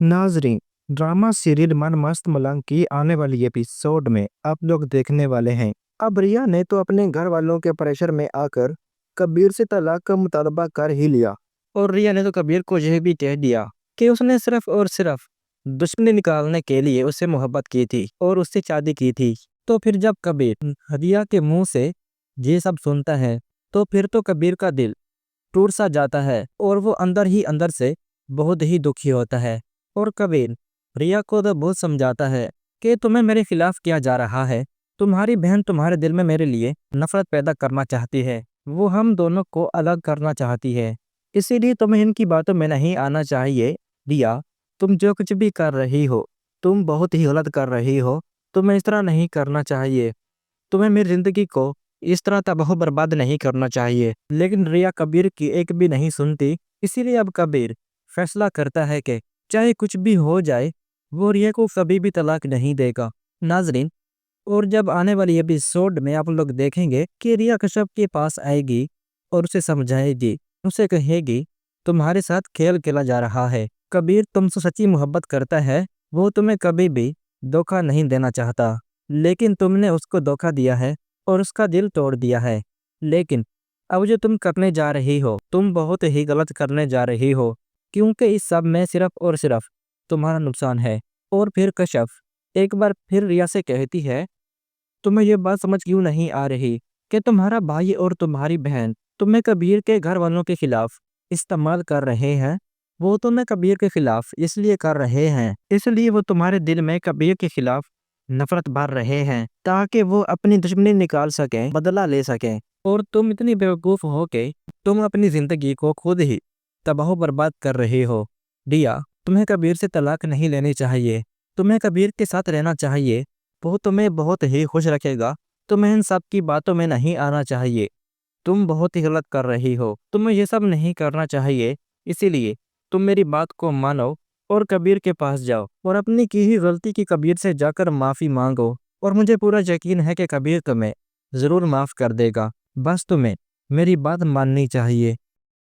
नाजरीन, drama serial मन मस्त मलंग की आने वाली एपिसोड में आप लोग देखने वाले हैं। अब रिया ने तो अपने घर वालों के प्रेशर में आकर कबीर से तलाक का मुतालबा कर ही लिया। और रिया ने तो कबीर को यह भी कह दिया कि उसने सिर्फ और सिर्फ दुश्मनी निकालने के लिए उससे मोहब्बत की थी और उससे शादी की थी। तो फिर जब कबीर रिया के मुंह से ये सब सुनता है तो फिर तो कबीर का दिल टूट सा जाता है और वो अंदर ही अंदर से बहुत ही दुखी होता है। और कबीर रिया को तो बहुत समझाता है कि तुम्हें मेरे खिलाफ किया जा रहा है। तुम्हारी बहन तुम्हारे दिल में मेरे लिए नफरत पैदा करना चाहती है। वो हम दोनों को अलग करना चाहती है। इसीलिए तुम्हें इनकी बातों में नहीं आना चाहिए। रिया, तुम जो कुछ भी कर रही हो तुम बहुत ही गलत कर रही हो। तुम्हें इस तरह नहीं करना चाहिए। तुम्हें मेरी जिंदगी को इस तरह तबाह बर्बाद नहीं करना चाहिए। लेकिन रिया कबीर की एक भी नहीं सुनती। इसीलिए अब कबीर फैसला करता है कि चाहे कुछ भी हो जाए वो रिया को कभी भी तलाक नहीं देगा। नाजरीन, और जब आने वाली एपिसोड में आप लोग देखेंगे कि रिया कश्यप के पास आएगी और उसे समझाएगी, उसे कहेगी तुम्हारे साथ खेल खेला जा रहा है। कबीर तुमसे सच्ची मोहब्बत करता है। वो तुम्हें कभी भी धोखा नहीं देना चाहता, लेकिन तुमने उसको धोखा दिया है और उसका दिल तोड़ दिया है। लेकिन अब जो तुम करने जा रही हो तुम बहुत ही गलत करने जा रही हो, क्योंकि इस सब में सिर्फ और सिर्फ तुम्हारा नुकसान है। और फिर कश्यप एक बार फिर रिया से कहती है, तुम्हें ये बात समझ क्यों नहीं आ रही कि तुम्हारा भाई और तुम्हारी बहन तुम्हें कबीर के घर वालों के खिलाफ इस्तेमाल कर रहे हैं। वो तुम्हें कबीर के खिलाफ इसलिए कर रहे हैं, इसलिए वो तुम्हारे दिल में कबीर के खिलाफ नफरत भर रहे हैं ताकि वो अपनी दुश्मनी निकाल सकें, बदला ले सकें। और तुम इतनी बेवकूफ़ हो के तुम अपनी ज़िंदगी को खुद ही तबाह बर्बाद कर रहे हो। रिया, तुम्हें कबीर से तलाक नहीं लेनी चाहिए। तुम्हें कबीर के साथ रहना चाहिए। वो तुम्हें बहुत ही खुश रखेगा। तुम्हें इन सब की बातों में नहीं आना चाहिए। तुम बहुत ही गलत कर रही हो। तुम्हें ये सब नहीं करना चाहिए। इसीलिए तुम मेरी बात को मानो और कबीर के पास जाओ और अपनी की ही गलती की कबीर से जाकर माफ़ी मांगो। और मुझे पूरा यकीन है कि कबीर तुम्हें ज़रूर माफ़ कर देगा। बस तुम्हें मेरी बात माननी चाहिए।